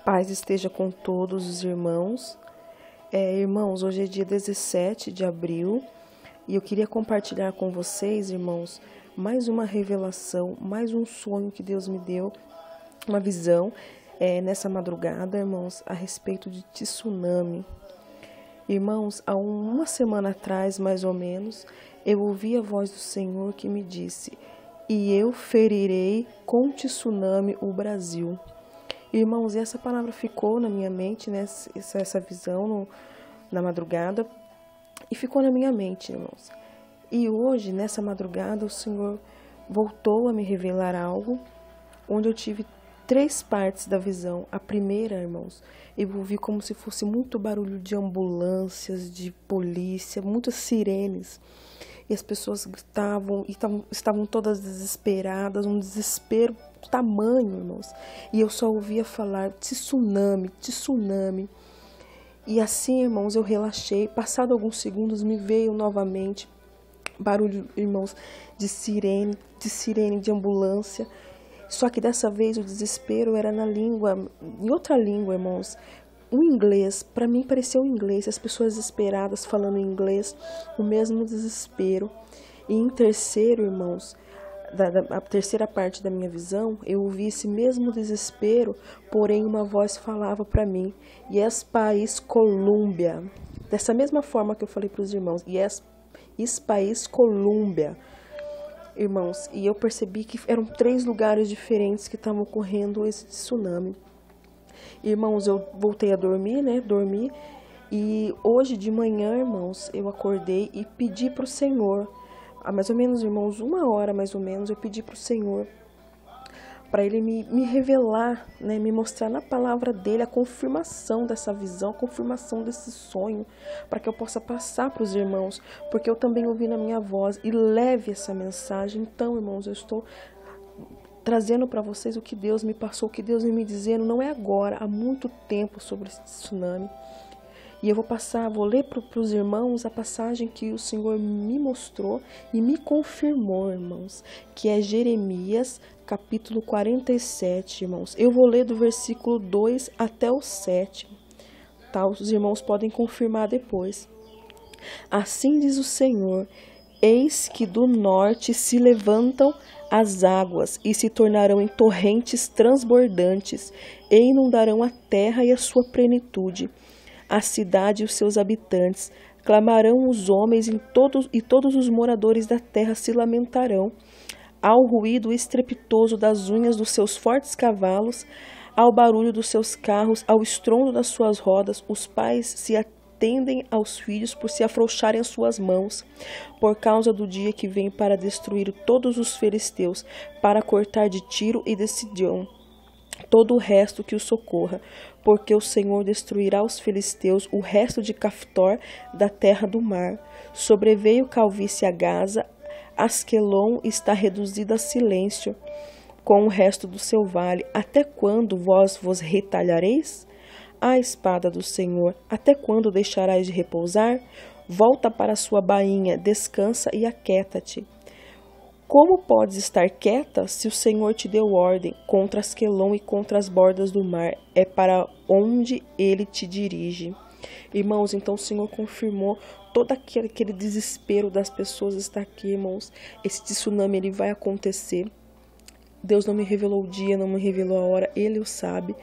Paz esteja com todos os irmãos. Irmãos, hoje é dia 17 de abril e eu queria compartilhar com vocês, irmãos, mais uma revelação, mais um sonho que Deus me deu, uma visão nessa madrugada, irmãos, a respeito de tsunami. Irmãos, há uma semana atrás, mais ou menos, eu ouvi a voz do Senhor que me disse: "E eu ferirei com tsunami o Brasil." Irmãos, e essa palavra ficou na minha mente, né? Essa visão na madrugada, e ficou na minha mente, irmãos. E hoje, nessa madrugada, o Senhor voltou a me revelar algo, onde eu tive 3 partes da visão. A primeira, irmãos, eu ouvi como se fosse muito barulho de ambulâncias, de polícia, muitas sirenes. E as pessoas gritavam e estavam todas desesperadas, um desespero tamanho, irmãos. E eu só ouvia falar tsunami, tsunami. E assim, irmãos, eu relaxei. Passado alguns segundos, me veio novamente barulho, irmãos, de sirene, de ambulância. Só que dessa vez o desespero era na língua, em outra língua, irmãos. O inglês, para mim pareceu inglês, as pessoas desesperadas falando inglês, o mesmo desespero. E em terceiro, irmãos, a terceira parte da minha visão, eu ouvi esse mesmo desespero, porém uma voz falava para mim: "Yes, país Colômbia." Dessa mesma forma que eu falei para os irmãos: "Yes, país Colômbia." Irmãos, e eu percebi que eram 3 lugares diferentes que estavam ocorrendo esse tsunami. Irmãos, eu voltei a dormir, né? Dormi. E hoje de manhã, irmãos, eu acordei e pedi para o Senhor, há mais ou menos, irmãos, 1 hora mais ou menos, eu pedi para o Senhor, para Ele me revelar, né? Me mostrar na palavra dEle a confirmação dessa visão, a confirmação desse sonho, para que eu possa passar para os irmãos, porque eu também ouvi na minha voz e leve essa mensagem. Então, irmãos, eu estou trazendo para vocês o que Deus me passou, o que Deus vem me dizendo, não é agora, há muito tempo, sobre esse tsunami. E eu vou ler para os irmãos a passagem que o Senhor me mostrou e me confirmou, irmãos, que é Jeremias, capítulo 47, irmãos. Eu vou ler do versículo 2 até o 7, tá? Os irmãos podem confirmar depois. Assim diz o Senhor: "Eis que do norte se levantam as águas e se tornarão em torrentes transbordantes e inundarão a terra e a sua plenitude, a cidade e os seus habitantes. Clamarão os homens e todos os moradores da terra se lamentarão. Ao ruído estrepitoso das unhas dos seus fortes cavalos, ao barulho dos seus carros, ao estrondo das suas rodas, os pais se atendem aos filhos por se afrouxarem as suas mãos, por causa do dia que vem para destruir todos os filisteus, para cortar de Tiro e de Sidom todo o resto que os socorra, porque o Senhor destruirá os filisteus, o resto de Caftor, da terra do mar. Sobreveio calvície a Gaza, Asquelon está reduzida a silêncio, com o resto do seu vale. Até quando vós vos retalhareis? A espada do Senhor, até quando deixarás de repousar? Volta para a sua bainha, descansa e aquieta-te. Como podes estar quieta se o Senhor te deu ordem contra Asquelon e contra as bordas do mar? É para onde ele te dirige." Irmãos, então o Senhor confirmou todo aquele desespero das pessoas está aqui, irmãos. Esse tsunami, ele vai acontecer. Deus não me revelou o dia, não me revelou a hora, Ele o sabe.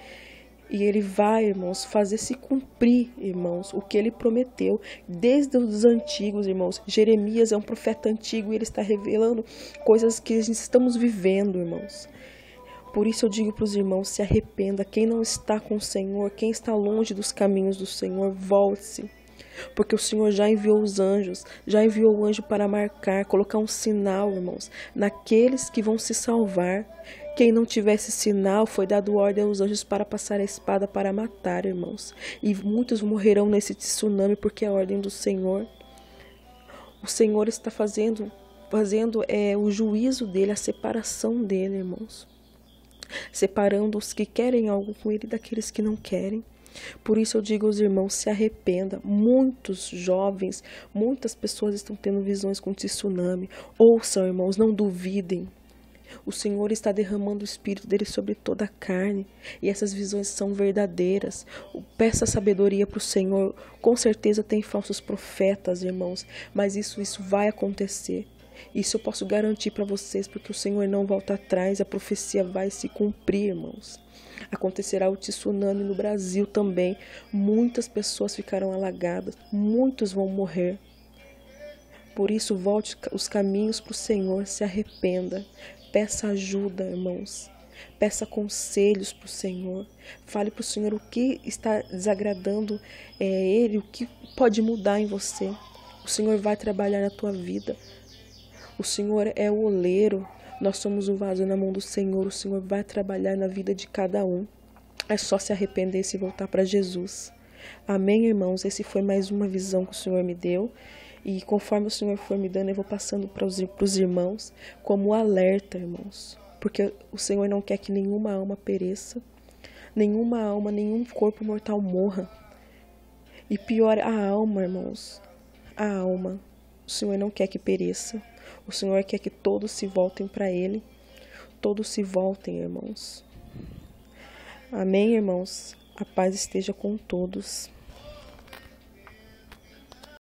E Ele vai, irmãos, fazer se cumprir, irmãos, o que Ele prometeu desde os antigos, irmãos. Jeremias é um profeta antigo e ele está revelando coisas que estamos vivendo, irmãos. Por isso eu digo para os irmãos: se arrependa. Quem não está com o Senhor, quem está longe dos caminhos do Senhor, volte-se. Porque o Senhor já enviou os anjos, já enviou o anjo para marcar, colocar um sinal, irmãos, naqueles que vão se salvar. Quem não tivesse sinal, foi dado ordem aos anjos para passar a espada para matar, irmãos. E muitos morrerão nesse tsunami porque é a ordem do Senhor. O Senhor está fazendo o juízo dele, a separação dele, irmãos. Separando os que querem algo com ele daqueles que não querem. Por isso eu digo aos irmãos: se arrependa. Muitos jovens, muitas pessoas estão tendo visões com tsunami. Ouçam, irmãos, não duvidem. O Senhor está derramando o Espírito dele sobre toda a carne. E essas visões são verdadeiras. Peça sabedoria para o Senhor. Com certeza tem falsos profetas, irmãos. Mas isso vai acontecer. Isso eu posso garantir para vocês, porque o Senhor não volta atrás. A profecia vai se cumprir, irmãos. Acontecerá o tsunami no Brasil também. Muitas pessoas ficarão alagadas. Muitos vão morrer. Por isso, volte os caminhos para o Senhor, se arrependa. Peça ajuda, irmãos. Peça conselhos para o Senhor. Fale para o Senhor o que está desagradando Ele, o que pode mudar em você. O Senhor vai trabalhar na tua vida. O Senhor é o oleiro. Nós somos o vaso na mão do Senhor. O Senhor vai trabalhar na vida de cada um. É só se arrepender e se voltar para Jesus. Amém, irmãos? Esse foi mais uma visão que o Senhor me deu. E conforme o Senhor for me dando, eu vou passando para os irmãos como alerta, irmãos. Porque o Senhor não quer que nenhuma alma pereça. Nenhuma alma, nenhum corpo mortal morra. E pior, a alma, irmãos. A alma. O Senhor não quer que pereça. O Senhor quer que todos se voltem para Ele. Todos se voltem, irmãos. Amém, irmãos? A paz esteja com todos.